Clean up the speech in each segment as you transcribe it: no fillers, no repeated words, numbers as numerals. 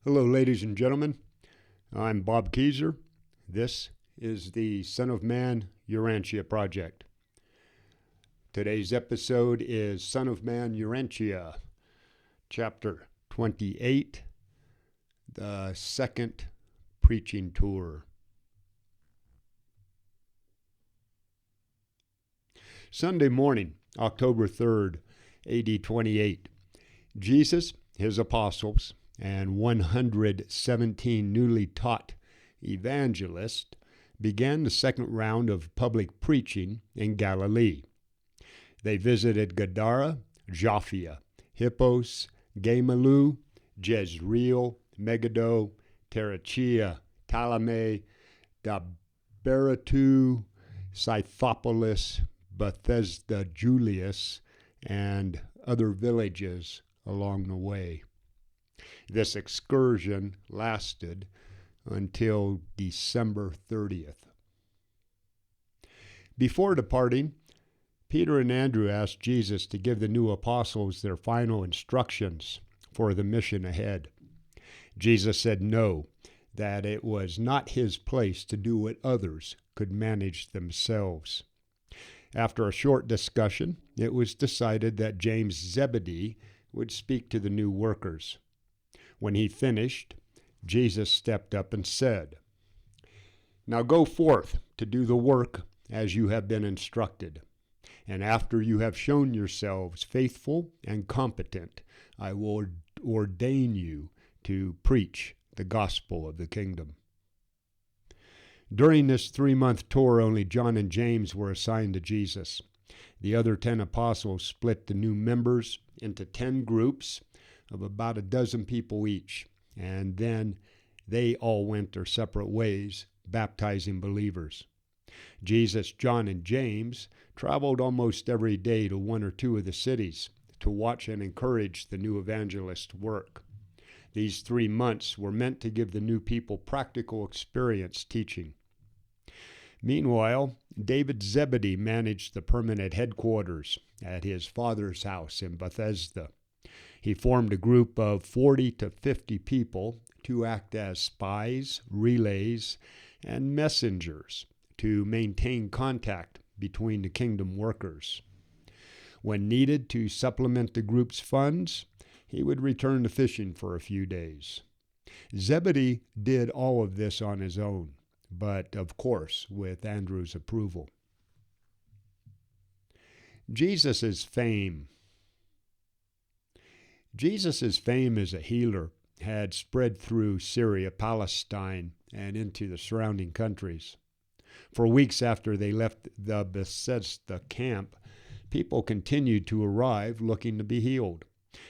Hello, ladies and gentlemen. I'm Bob Keyser. This is the Son of Man Urantia Project. Today's episode is Son of Man Urantia, Chapter 28, the second preaching tour. Sunday morning, October 3rd, AD 28. Jesus, his apostles, and 117 newly taught evangelists began the second round of public preaching in Galilee. They visited Gadara, Jaffa, Hippos, Gamaliel, Jezreel, Megiddo, Tarichea, Ptolemy, Daberatu, Scythopolis, Bethesda Julius, and other villages along the way. This excursion lasted until December 30th. Before departing, Peter and Andrew asked Jesus to give the new apostles their final instructions for the mission ahead. Jesus said no, that it was not his place to do what others could manage themselves. After a short discussion, it was decided that James Zebedee would speak to the new workers. When he finished, Jesus stepped up and said, "Now go forth to do the work as you have been instructed. And after you have shown yourselves faithful and competent, I will ordain you to preach the gospel of the kingdom." During this 3-month tour, only John and James were assigned to Jesus. The other 10 apostles split the new members into 10 groups of about a dozen people each, and then they all went their separate ways, baptizing believers. Jesus, John, and James traveled almost every day to one or two of the cities to watch and encourage the new evangelist work. These 3 months were meant to give the new people practical experience teaching. Meanwhile, David Zebedee managed the permanent headquarters at his father's house in Bethesda. He formed a group of 40 to 50 people to act as spies, relays, and messengers to maintain contact between the kingdom workers. When needed to supplement the group's funds, he would return to fishing for a few days. Zebedee did all of this on his own, but of course with Andrew's approval. Jesus' fame. Jesus' fame as a healer had spread through Syria, Palestine, and into the surrounding countries. For weeks after they left the Bethesda camp, people continued to arrive looking to be healed.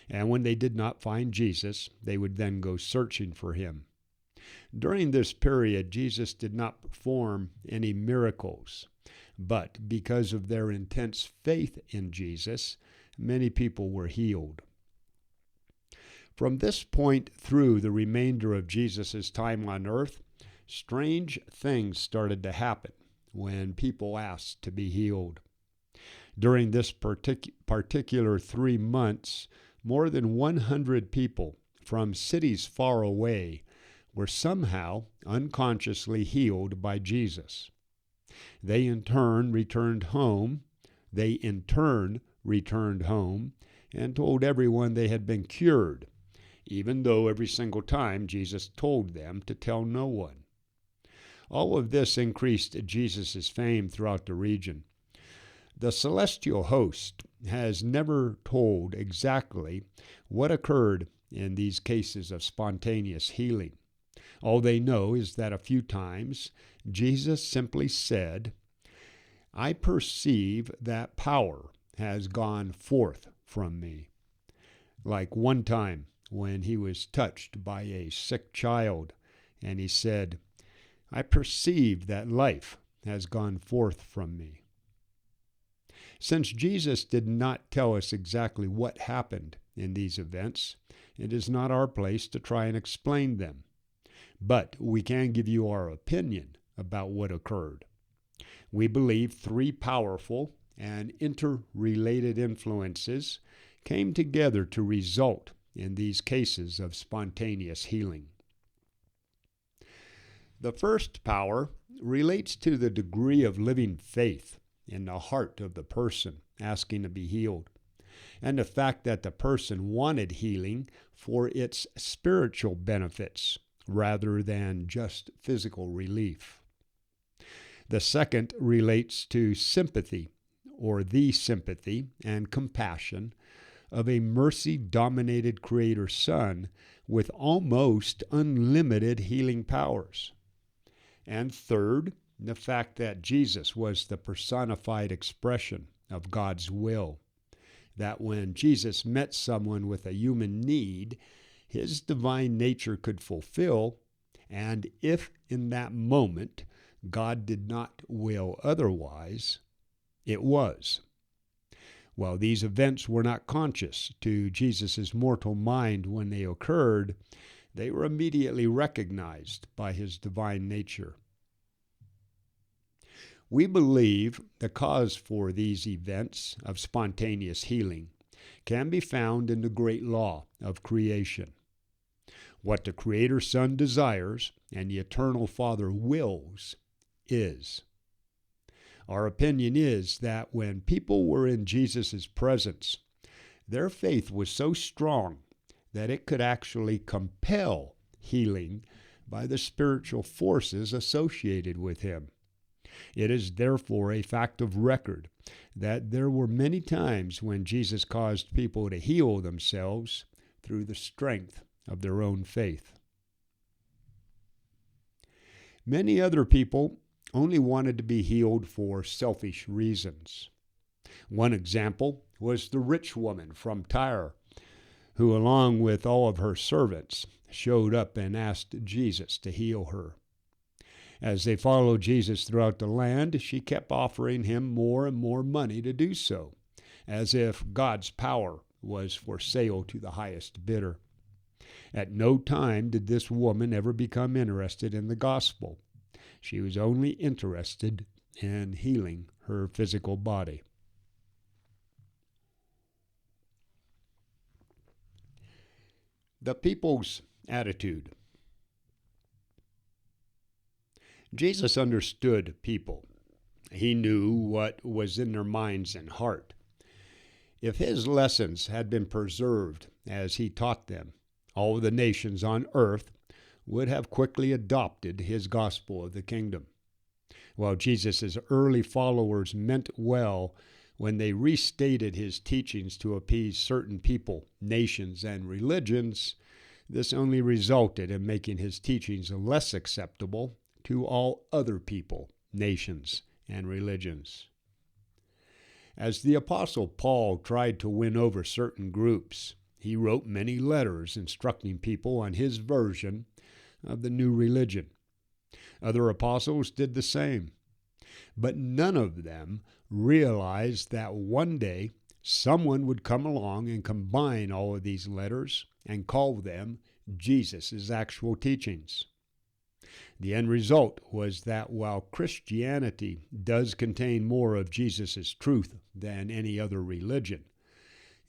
And when they did not find Jesus, they would then go searching for him. During this period, Jesus did not perform any miracles, but because of their intense faith in Jesus, many people were healed. From this point through the remainder of Jesus' time on earth, strange things started to happen when people asked to be healed. During this particular 3 months, more than 100 people from cities far away were somehow unconsciously healed by Jesus. They in turn returned home and told everyone they had been cured, even though every single time Jesus told them to tell no one. All of this increased Jesus' fame throughout the region. The celestial host has never told exactly what occurred in these cases of spontaneous healing. All they know is that a few times Jesus simply said, "I perceive that power has gone forth from me." Like one time when he was touched by a sick child, and he said, "I perceive that life has gone forth from me." Since Jesus did not tell us exactly what happened in these events, it is not our place to try and explain them. But we can give you our opinion about what occurred. We believe 3 powerful and interrelated influences came together to result in these cases of spontaneous healing. The first power relates to the degree of living faith in the heart of the person asking to be healed, and the fact that the person wanted healing for its spiritual benefits rather than just physical relief. The second relates to sympathy, or the sympathy and compassion of a mercy-dominated Creator Son with almost unlimited healing powers. And third, the fact that Jesus was the personified expression of God's will, that when Jesus met someone with a human need, his divine nature could fulfill, and if in that moment God did not will otherwise, it was. While these events were not conscious to Jesus' mortal mind when they occurred, they were immediately recognized by his divine nature. We believe the cause for these events of spontaneous healing can be found in the great law of creation. What the Creator Son desires and the Eternal Father wills is. Our opinion is that when people were in Jesus' presence, their faith was so strong that it could actually compel healing by the spiritual forces associated with him. It is therefore a fact of record that there were many times when Jesus caused people to heal themselves through the strength of their own faith. Many other people only wanted to be healed for selfish reasons. One example was the rich woman from Tyre, who, along with all of her servants, showed up and asked Jesus to heal her. As they followed Jesus throughout the land, she kept offering him more and more money to do so, as if God's power was for sale to the highest bidder. At no time did this woman ever become interested in the gospel. She was only interested in healing her physical body. The people's attitude. Jesus understood people. He knew what was in their minds and heart. If his lessons had been preserved as he taught them, all the nations on earth would have quickly adopted his gospel of the kingdom. While Jesus' early followers meant well when they restated his teachings to appease certain people, nations, and religions, this only resulted in making his teachings less acceptable to all other people, nations, and religions. As the Apostle Paul tried to win over certain groups, he wrote many letters instructing people on his version of the new religion. Other apostles did the same, but none of them realized that one day someone would come along and combine all of these letters and call them Jesus' actual teachings. The end result was that while Christianity does contain more of Jesus' truth than any other religion,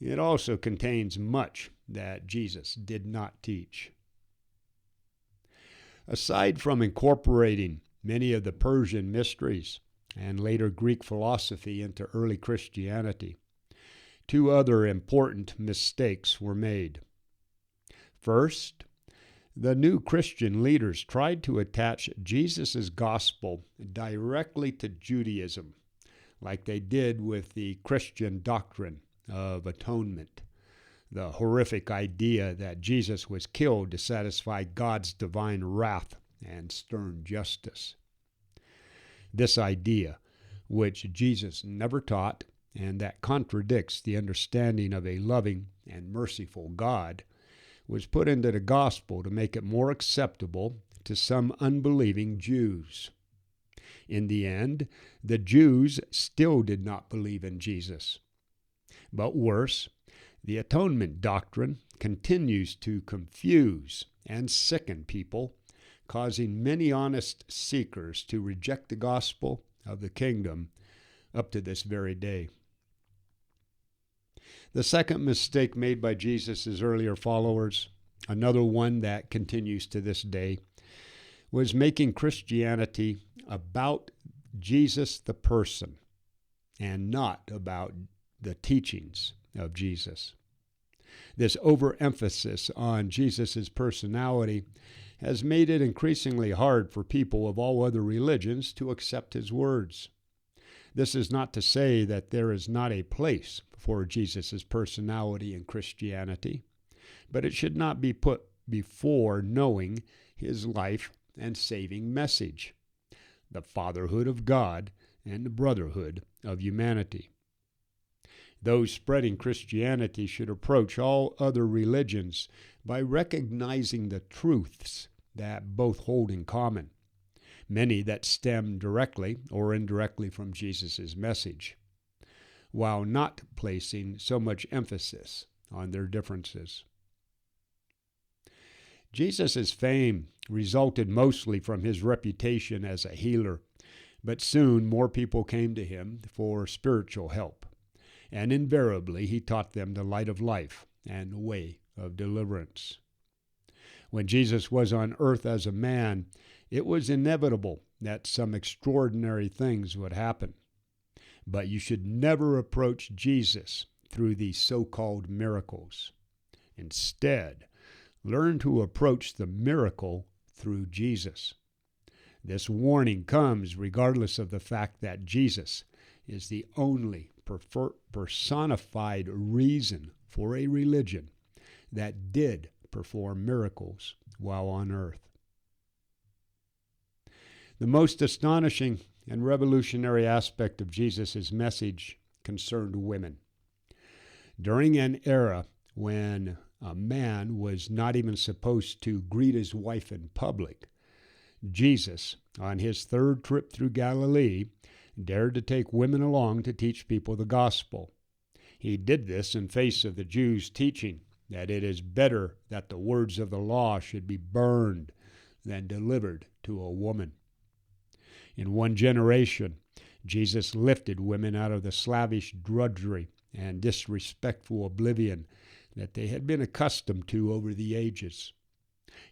it also contains much that Jesus did not teach. Aside from incorporating many of the Persian mysteries and later Greek philosophy into early Christianity, two other important mistakes were made. First, the new Christian leaders tried to attach Jesus' gospel directly to Judaism, like they did with the Christian doctrine of atonement, the horrific idea that Jesus was killed to satisfy God's divine wrath and stern justice. This idea, which Jesus never taught and that contradicts the understanding of a loving and merciful God, was put into the gospel to make it more acceptable to some unbelieving Jews. In the end, the Jews still did not believe in Jesus. But worse, the atonement doctrine continues to confuse and sicken people, causing many honest seekers to reject the gospel of the kingdom up to this very day. The second mistake made by Jesus' earlier followers, another one that continues to this day, was making Christianity about Jesus the person and not about the teachings of Jesus. This overemphasis on Jesus' personality has made it increasingly hard for people of all other religions to accept his words. This is not to say that there is not a place for Jesus' personality in Christianity, but it should not be put before knowing his life and saving message, the fatherhood of God and the brotherhood of humanity. Those spreading Christianity should approach all other religions by recognizing the truths that both hold in common, many that stem directly or indirectly from Jesus' message, while not placing so much emphasis on their differences. Jesus' fame resulted mostly from his reputation as a healer, but soon more people came to him for spiritual help, and invariably he taught them the light of life and the way of deliverance. When Jesus was on earth as a man, it was inevitable that some extraordinary things would happen. But you should never approach Jesus through these so-called miracles. Instead, learn to approach the miracle through Jesus. This warning comes regardless of the fact that Jesus is the only personified reason for a religion that did perform miracles while on earth. The most astonishing and revolutionary aspect of Jesus' message concerned women. During an era when a man was not even supposed to greet his wife in public, Jesus, on his third trip through Galilee, dared to take women along to teach people the gospel. He did this in face of the Jews' teaching that it is better that the words of the law should be burned than delivered to a woman. In one generation, Jesus lifted women out of the slavish drudgery and disrespectful oblivion that they had been accustomed to over the ages.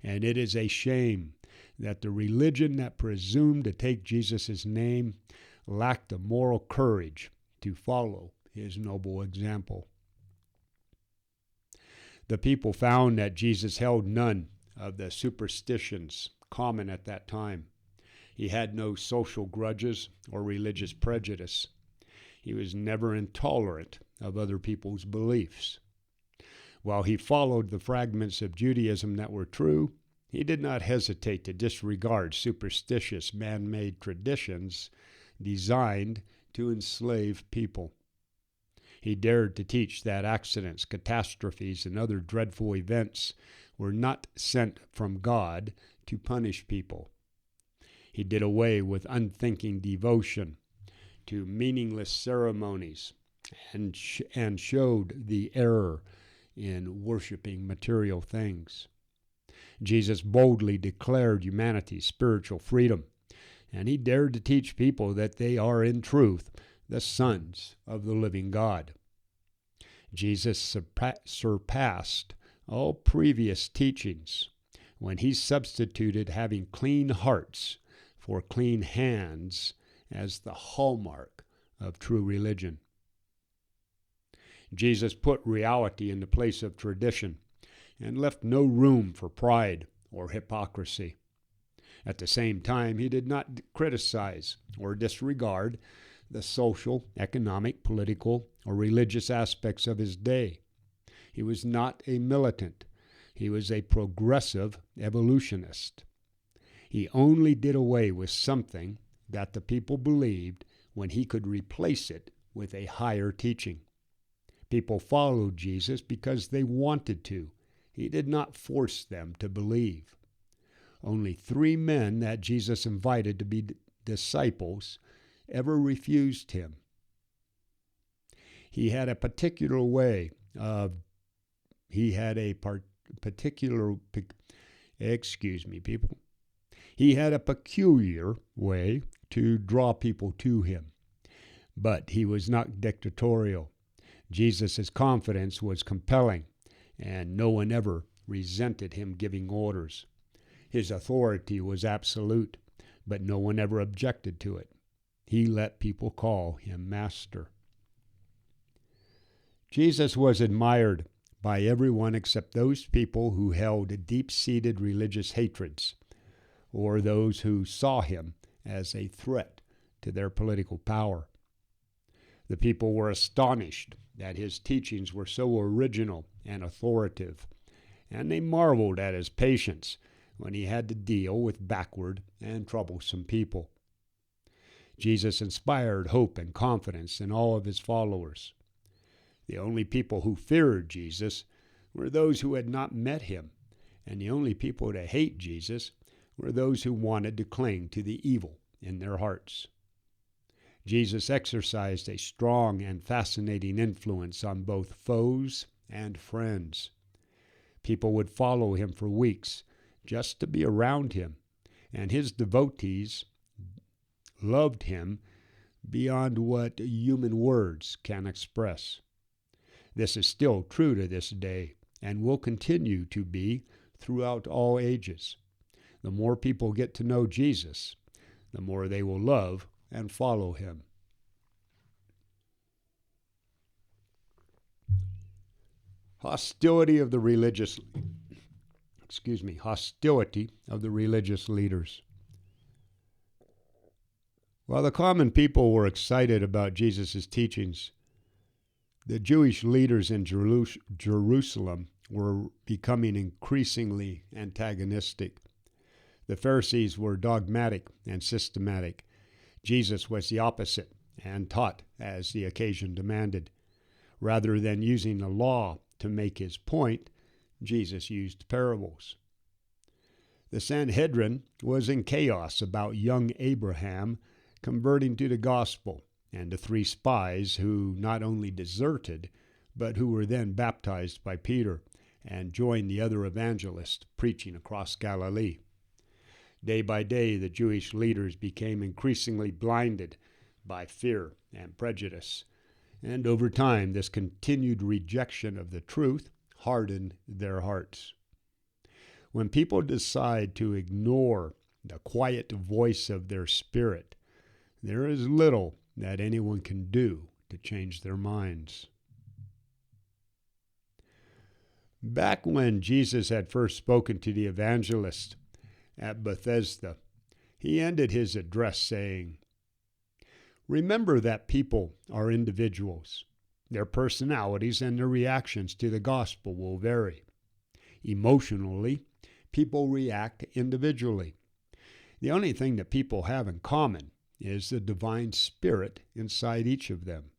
And it is a shame that the religion that presumed to take Jesus' name lacked the moral courage to follow his noble example. The people found that Jesus held none of the superstitions common at that time. He had no social grudges or religious prejudice. He was never intolerant of other people's beliefs. While he followed the fragments of Judaism that were true, he did not hesitate to disregard superstitious man-made traditions designed to enslave people. He dared to teach that accidents, catastrophes, and other dreadful events were not sent from God to punish people. He did away with unthinking devotion to meaningless ceremonies and showed the error in worshiping material things. Jesus boldly declared humanity's spiritual freedom, and he dared to teach people that they are in truth the sons of the living God. Jesus surpassed all previous teachings when he substituted having clean hearts for clean hands as the hallmark of true religion. Jesus put reality in the place of tradition and left no room for pride or hypocrisy. At the same time, he did not criticize or disregard the social, economic, political, or religious aspects of his day. He was not a militant. He was a progressive evolutionist. He only did away with something that the people believed when he could replace it with a higher teaching. People followed Jesus because they wanted to. He did not force them to believe. Only 3 men that Jesus invited to be disciples ever refused him. He had a particular way of, he had a peculiar way to draw people to him. But he was not dictatorial. Jesus' confidence was compelling, and no one ever resented him giving orders. His authority was absolute, but no one ever objected to it. He let people call him master. Jesus was admired by everyone except those people who held deep-seated religious hatreds, or those who saw him as a threat to their political power. The people were astonished that his teachings were so original and authoritative, and they marveled at his patience when he had to deal with backward and troublesome people. Jesus inspired hope and confidence in all of his followers. The only people who feared Jesus were those who had not met him, and the only people to hate Jesus were those who wanted to cling to the evil in their hearts. Jesus exercised a strong and fascinating influence on both foes and friends. People would follow him for weeks just to be around him, and his devotees loved him beyond what human words can express. This is still true to this day and will continue to be throughout all ages. The more people get to know Jesus, the more they will love and follow him. Hostility of the religious leaders. While the common people were excited about Jesus' teachings, the Jewish leaders in Jerusalem were becoming increasingly antagonistic. The Pharisees were dogmatic and systematic. Jesus was the opposite and taught as the occasion demanded. Rather than using the law to make his point, Jesus used parables. The Sanhedrin was in chaos about young Abraham converting to the gospel, and the 3 spies who not only deserted, but who were then baptized by Peter and joined the other evangelists preaching across Galilee. Day by day, the Jewish leaders became increasingly blinded by fear and prejudice, and over time, this continued rejection of the truth hardened their hearts. When people decide to ignore the quiet voice of their spirit, there is little that anyone can do to change their minds. Back when Jesus had first spoken to the evangelists at Bethesda, he ended his address saying, "Remember that people are individuals. Their personalities and their reactions to the gospel will vary. Emotionally, people react individually. The only thing that people have in common is the divine spirit inside each of them.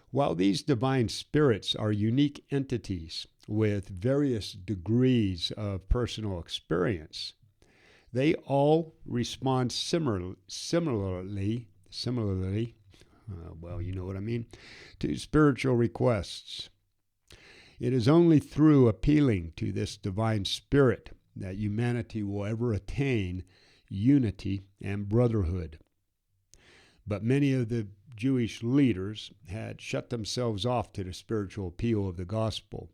While these divine spirits are unique entities with various degrees of personal experience, they all respond similarly, well, you know what I mean, to spiritual requests. It is only through appealing to this divine spirit that humanity will ever attain unity and brotherhood. But many of the Jewish leaders had shut themselves off to the spiritual appeal of the gospel,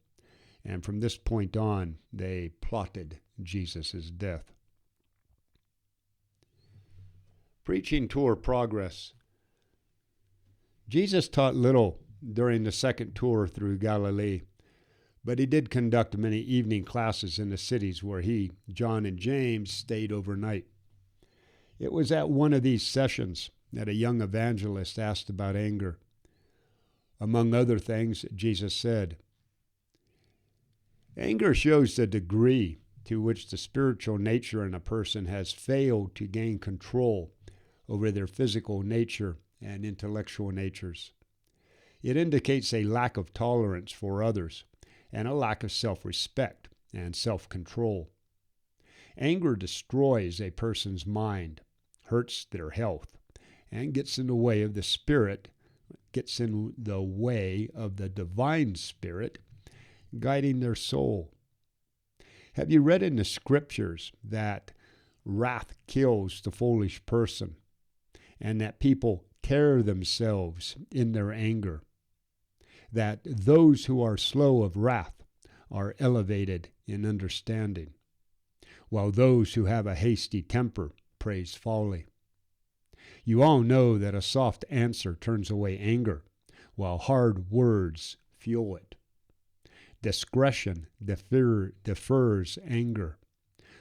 and from this point on, they plotted Jesus' death. Preaching tour progress. Jesus taught little during the second tour through Galilee, but he did conduct many evening classes in the cities where he, John, and James stayed overnight. It was at one of these sessions that a young evangelist asked about anger. Among other things, Jesus said, "Anger shows the degree to which the spiritual nature in a person has failed to gain control over their physical nature and intellectual natures. It indicates a lack of tolerance for others and a lack of self-respect and self-control. Anger destroys a person's mind, hurts their health, and gets in the way of the spirit, gets in the way of the divine spirit guiding their soul. Have you read in the scriptures that wrath kills the foolish person and that people tear themselves in their anger? that those who are slow of wrath are elevated in understanding, while those who have a hasty temper praise folly. You all know that a soft answer turns away anger, while hard words fuel it. Discretion defers anger,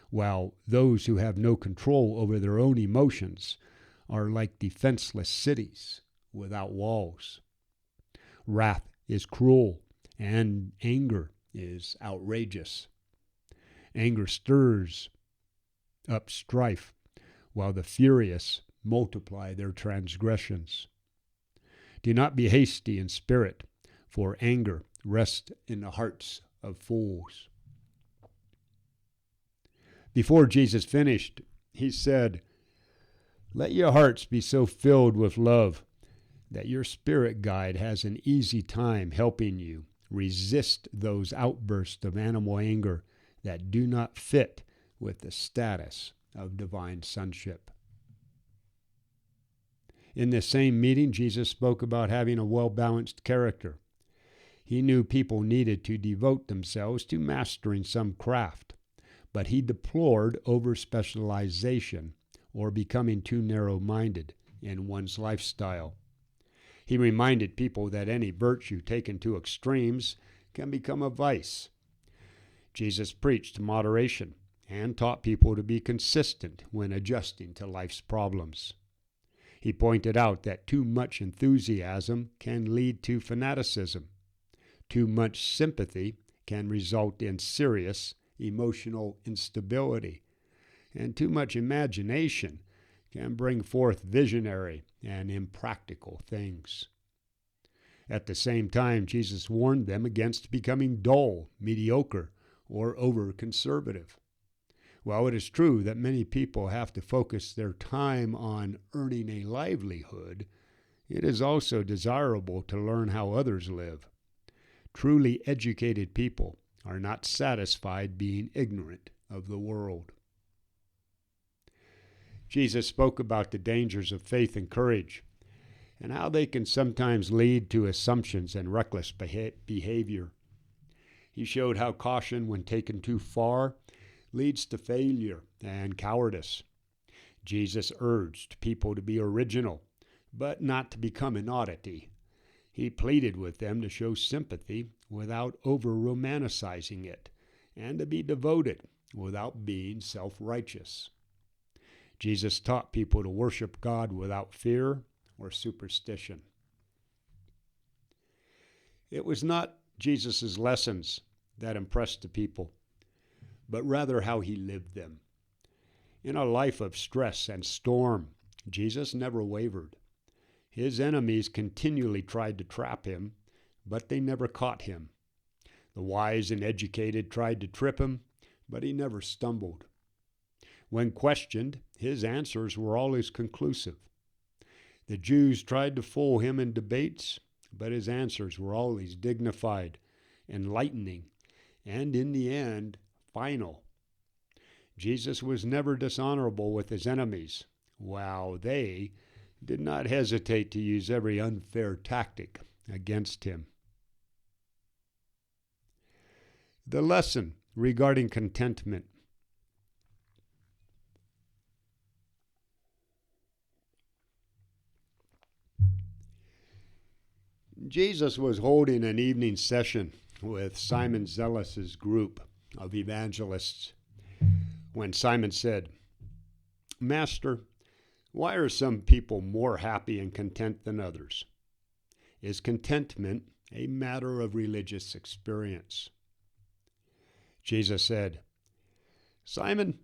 while those who have no control over their own emotions are like defenseless cities without walls. Wrath is cruel, and anger is outrageous. Anger stirs up strife, while the furious multiply their transgressions. Do not be hasty in spirit, for anger rests in the hearts of fools. Before Jesus finished, he said, "Let your hearts be so filled with love that your spirit guide has an easy time helping you resist those outbursts of animal anger that do not fit with the status of divine sonship." In this same meeting, Jesus spoke about having a well-balanced character. He knew people needed to devote themselves to mastering some craft, but he deplored over-specialization or becoming too narrow-minded in one's lifestyle. He reminded people that any virtue taken to extremes can become a vice. Jesus preached moderation and taught people to be consistent when adjusting to life's problems. He pointed out that too much enthusiasm can lead to fanaticism. Too much sympathy can result in serious emotional instability. And too much imagination can bring forth visionary and impractical things. At the same time, Jesus warned them against becoming dull, mediocre, or over-conservative. While it is true that many people have to focus their time on earning a livelihood, it is also desirable to learn how others live. Truly educated people are not satisfied being ignorant of the world. Jesus spoke about the dangers of faith and courage and how they can sometimes lead to assumptions and reckless behavior. He showed how caution, when taken too far, leads to failure and cowardice. Jesus urged people to be original, but not to become an oddity. He pleaded with them to show sympathy without over-romanticizing it, and to be devoted without being self-righteous. Jesus taught people to worship God without fear or superstition. It was not Jesus' lessons that impressed the people, but rather how he lived them. In a life of stress and storm, Jesus never wavered. His enemies continually tried to trap him, but they never caught him. The wise and educated tried to trip him, but he never stumbled. When questioned, his answers were always conclusive. The Jews tried to fool him in debates, but his answers were always dignified, enlightening, and in the end, final. Jesus was never dishonorable with his enemies, while they did not hesitate to use every unfair tactic against him. The lesson regarding contentment. Jesus was holding an evening session with Simon Zealous' group of evangelists when Simon said, "Master, why are some people more happy and content than others? Is contentment a matter of religious experience?" Jesus said, "Simon,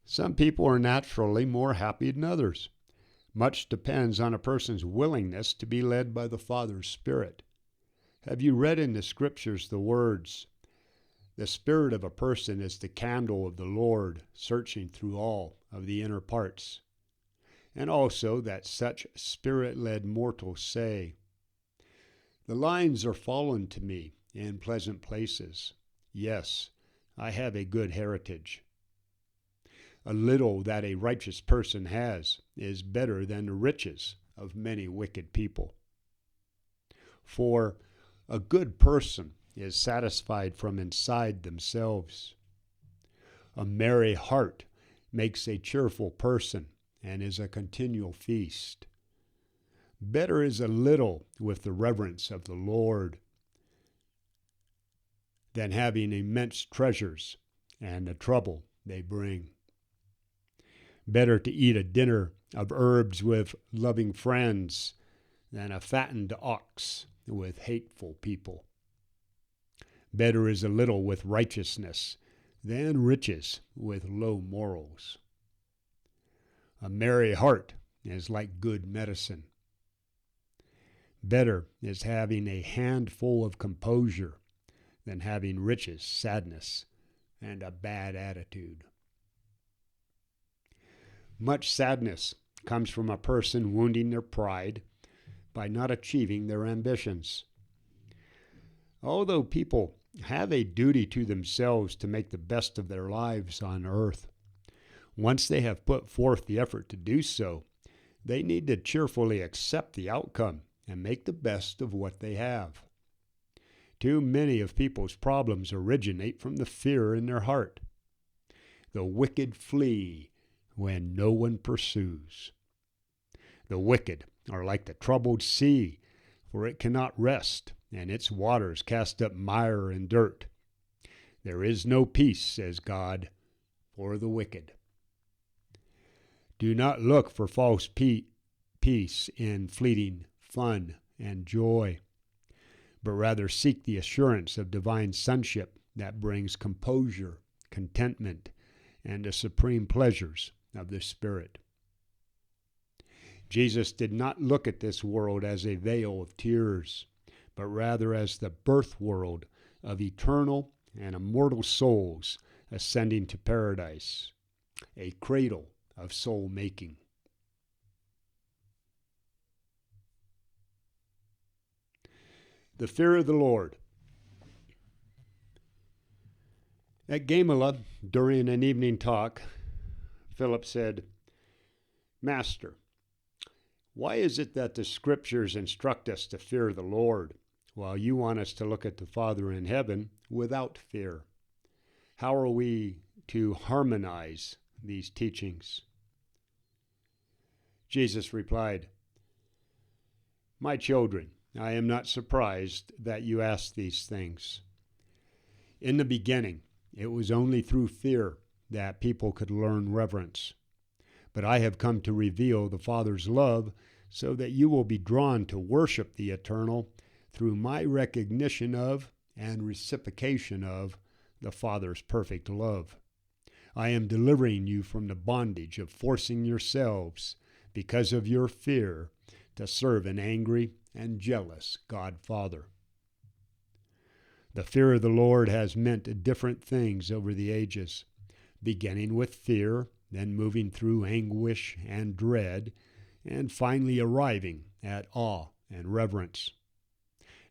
some people are naturally more happy than others. Much depends on a person's willingness to be led by the Father's Spirit. Have you read in the Scriptures the words, 'The spirit of a person is the candle of the Lord, searching through all of the inner parts'? And also that such spirit-led mortals say, 'The lines are fallen to me in pleasant places. Yes, I have a good heritage.' A little that a righteous person has is better than the riches of many wicked people. For A good person is satisfied from inside themselves. A merry heart makes a cheerful person and is a continual feast. Better is a little with the reverence of the Lord than having immense treasures and the trouble they bring. Better to eat a dinner of herbs with loving friends than a fattened ox with hateful people. Better is a little with righteousness than riches with low morals. A merry heart is like good medicine. Better is having a handful of composure than having riches, sadness, and a bad attitude. Much sadness comes from a person wounding their pride by not achieving their ambitions. Although people have a duty to themselves to make the best of their lives on earth, once they have put forth the effort to do so, they need to cheerfully accept the outcome and make the best of what they have. Too many of people's problems originate from the fear in their heart. The wicked flee when no one pursues. The wicked are like the troubled sea, for it cannot rest, and its waters cast up mire and dirt. There is no peace, says God, for the wicked. Do not look for false peace in fleeting fun and joy, but rather seek the assurance of divine sonship that brings composure, contentment, and the supreme pleasures of the Spirit. Jesus did not look at this world as a vale of tears, but rather as the birth world of eternal and immortal souls ascending to paradise, a cradle of soul making. The fear of the Lord. At Gamala, during an evening talk, Philip said, "Master, why is it that the Scriptures instruct us to fear the Lord, while you want us to look at the Father in heaven without fear? How are we to harmonize these teachings?" Jesus replied, "My children, I am not surprised that you ask these things. In the beginning, it was only through fear that people could learn reverence. But I have come to reveal the Father's love so that you will be drawn to worship the Eternal through my recognition of and reciprocation of the Father's perfect love. I am delivering you from the bondage of forcing yourselves, because of your fear, to serve an angry and jealous God Father." The fear of the Lord has meant different things over the ages, beginning with fear, then moving through anguish and dread, and finally arriving at awe and reverence.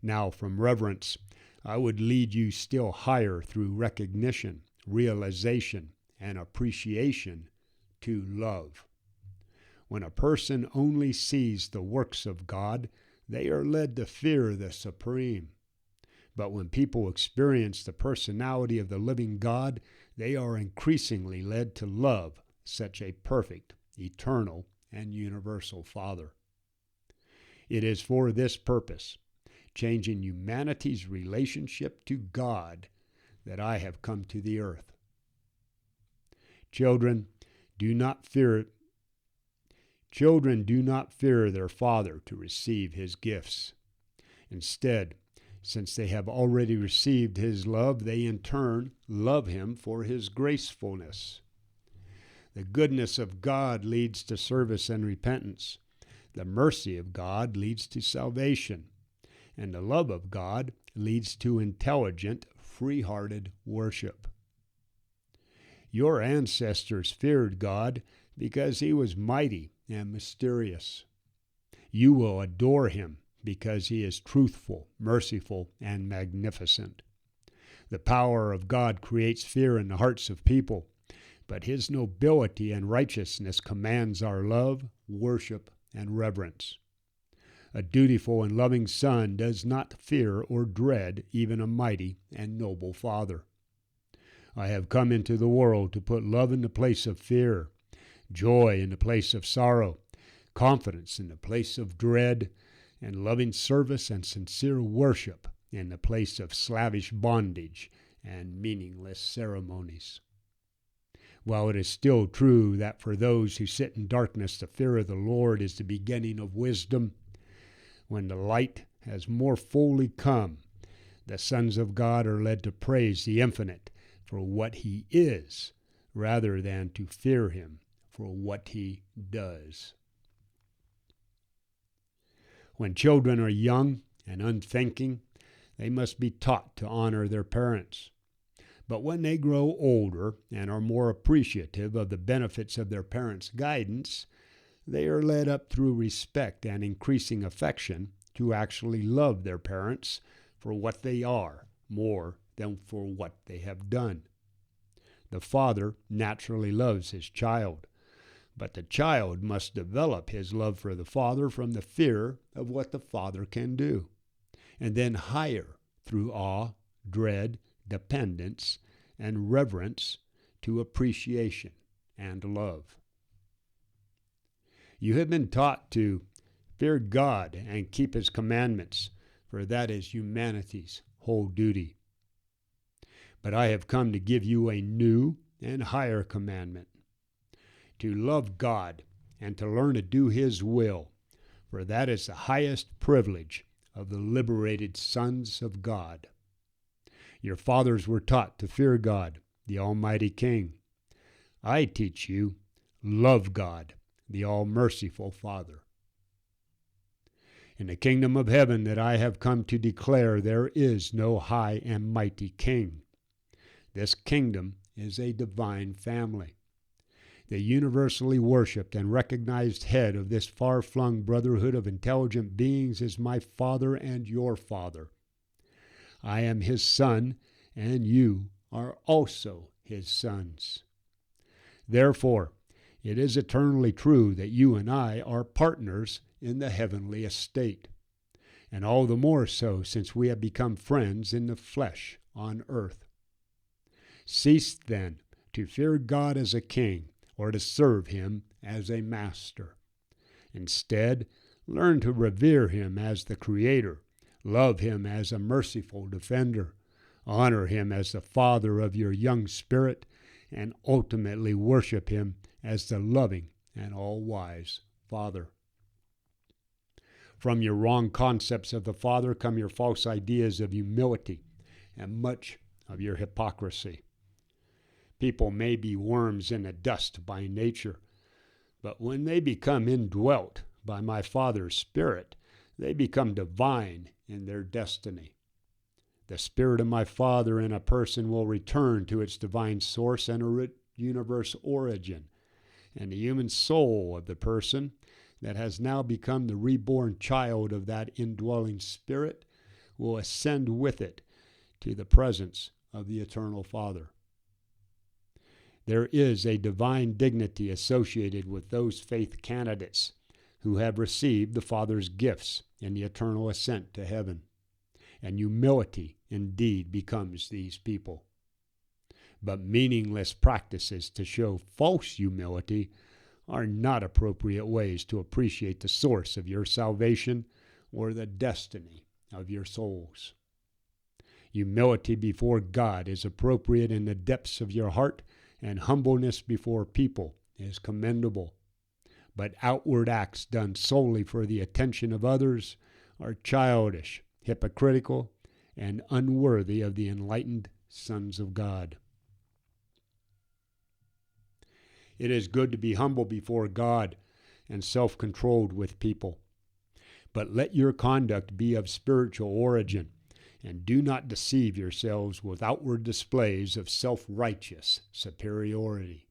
Now, from reverence, I would lead you still higher through recognition, realization, and appreciation to love. When a person only sees the works of God, they are led to fear the Supreme. But when people experience the personality of the living God, they are increasingly led to love such a perfect, eternal, and universal Father. It is for this purpose, changing humanity's relationship to God, that I have come to the earth. Children do not fear their father to receive his gifts. Instead, since they have already received his love, they in turn love him for his gracefulness. The goodness of God leads to service and repentance. The mercy of God leads to salvation. And the love of God leads to intelligent, free-hearted worship. Your ancestors feared God because he was mighty and mysterious. You will adore him because he is truthful, merciful, and magnificent. The power of God creates fear in the hearts of people, but his nobility and righteousness commands our love, worship, and reverence. A dutiful and loving son does not fear or dread even a mighty and noble father. I have come into the world to put love in the place of fear, joy in the place of sorrow, confidence in the place of dread, and loving service and sincere worship in the place of slavish bondage and meaningless ceremonies. While it is still true that for those who sit in darkness the fear of the Lord is the beginning of wisdom, when the light has more fully come, the sons of God are led to praise the Infinite for what He is, rather than to fear Him for what He does. When children are young and unthinking, they must be taught to honor their parents. But when they grow older and are more appreciative of the benefits of their parents' guidance, they are led up through respect and increasing affection to actually love their parents for what they are more than for what they have done. The father naturally loves his child, but the child must develop his love for the father from the fear of what the father can do, and then higher through awe, dread, dependence, and reverence to appreciation and love. You have been taught to fear God and keep His commandments, for that is humanity's whole duty. But I have come to give you a new and higher commandment, to love God and to learn to do His will, for that is the highest privilege of the liberated sons of God. Your fathers were taught to fear God, the Almighty King. I teach you, love God, the all-merciful Father. In the kingdom of heaven that I have come to declare, there is no high and mighty king. This kingdom is a divine family. The universally worshipped and recognized head of this far-flung brotherhood of intelligent beings is my Father and your Father. I am His Son, and you are also His sons. Therefore, it is eternally true that you and I are partners in the heavenly estate, and all the more so since we have become friends in the flesh on earth. Cease then to fear God as a king, or to serve Him as a master. Instead, learn to revere Him as the Creator, love Him as a merciful defender, honor Him as the Father of your young spirit, and ultimately worship Him as the loving and all-wise Father. From your wrong concepts of the Father come your false ideas of humility and much of your hypocrisy. People may be worms in the dust by nature, but when they become indwelt by my Father's Spirit, they become divine in their destiny. The Spirit of my Father in a person will return to its divine source and universe origin, and the human soul of the person that has now become the reborn child of that indwelling Spirit will ascend with it to the presence of the Eternal Father. There is a divine dignity associated with those faith candidates who have received the Father's gifts in the eternal ascent to heaven, and humility indeed becomes these people. But meaningless practices to show false humility are not appropriate ways to appreciate the source of your salvation or the destiny of your souls. Humility before God is appropriate in the depths of your heart, and humbleness before people is commendable. But outward acts done solely for the attention of others are childish, hypocritical, and unworthy of the enlightened sons of God. It is good to be humble before God and self-controlled with people. But let your conduct be of spiritual origin, and do not deceive yourselves with outward displays of self-righteous superiority.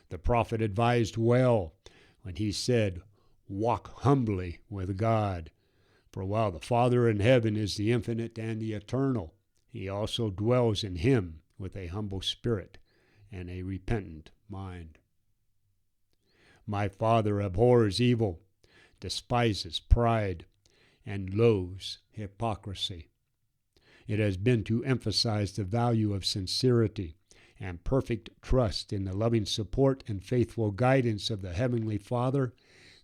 The prophet advised well when he said, "Walk humbly with God, for while the Father in heaven is the infinite and the eternal, He also dwells in Him with a humble spirit and a repentant mind." My Father abhors evil, despises pride, and loathes hypocrisy. It has been to emphasize the value of sincerity and perfect trust in the loving support and faithful guidance of the Heavenly Father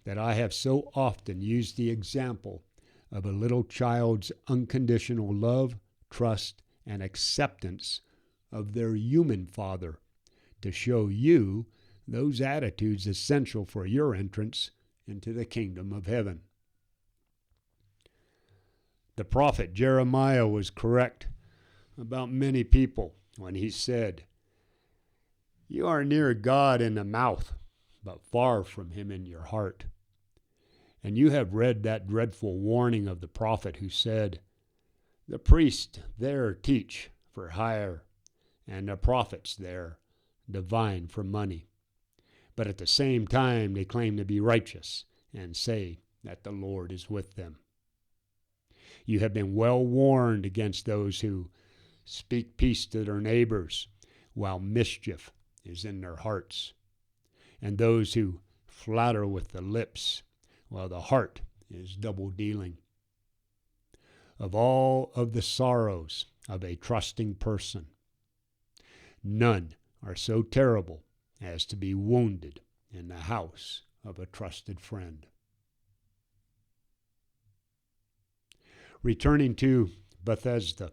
that I have so often used the example of a little child's unconditional love, trust, and acceptance of their human father to show you those attitudes essential for your entrance into the kingdom of heaven. The prophet Jeremiah was correct about many people when he said, "You are near God in the mouth, but far from him in your heart." And you have read that dreadful warning of the prophet who said, "The priests there teach for hire, and the prophets there divine for money. But at the same time they claim to be righteous and say that the Lord is with them." You have been well warned against those who speak peace to their neighbors while mischief is in their hearts, and those who flatter with the lips while the heart is double-dealing. Of all of the sorrows of a trusting person, none are so terrible as to be wounded in the house of a trusted friend. Returning to Bethesda.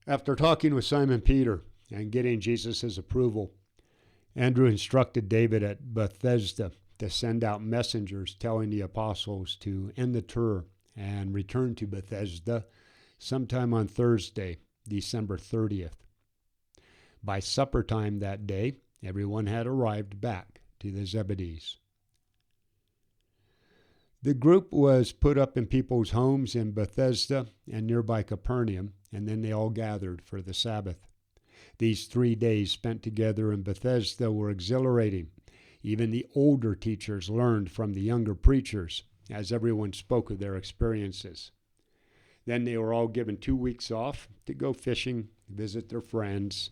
After talking with Simon Peter and getting Jesus' approval, Andrew instructed David at Bethesda to send out messengers telling the apostles to end the tour and return to Bethesda sometime on Thursday, December 30th. By supper time that day, everyone had arrived back to the Zebedees. The group was put up in people's homes in Bethesda and nearby Capernaum, and then they all gathered for the Sabbath. These 3 days spent together in Bethesda were exhilarating. Even the older teachers learned from the younger preachers as everyone spoke of their experiences. Then they were all given 2 weeks off to go fishing, visit their friends,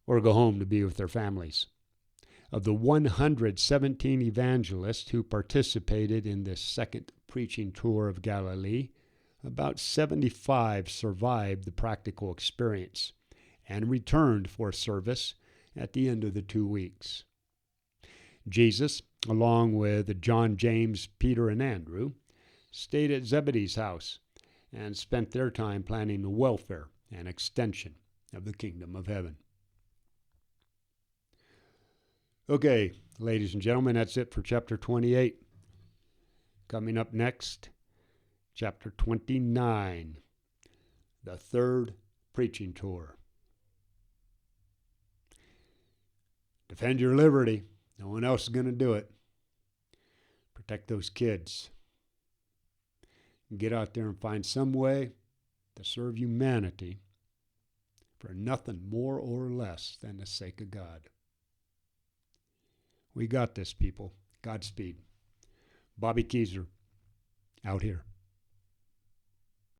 or go home to be with their families. Of the 117 evangelists who participated in this second preaching tour of Galilee, about 75 survived the practical experience and returned for service at the end of the 2 weeks. Jesus, along with John, James, Peter, and Andrew, stayed at Zebedee's house and spent their time planning the welfare and extension of the kingdom of heaven. Okay, ladies and gentlemen, that's it for chapter 28. Coming up next, chapter 29, the third preaching tour. Defend your liberty. No one else is going to do it. Protect those kids. Get out there and find some way to serve humanity for nothing more or less than the sake of God. We got this, people. Godspeed. Bobby Keyser, out here.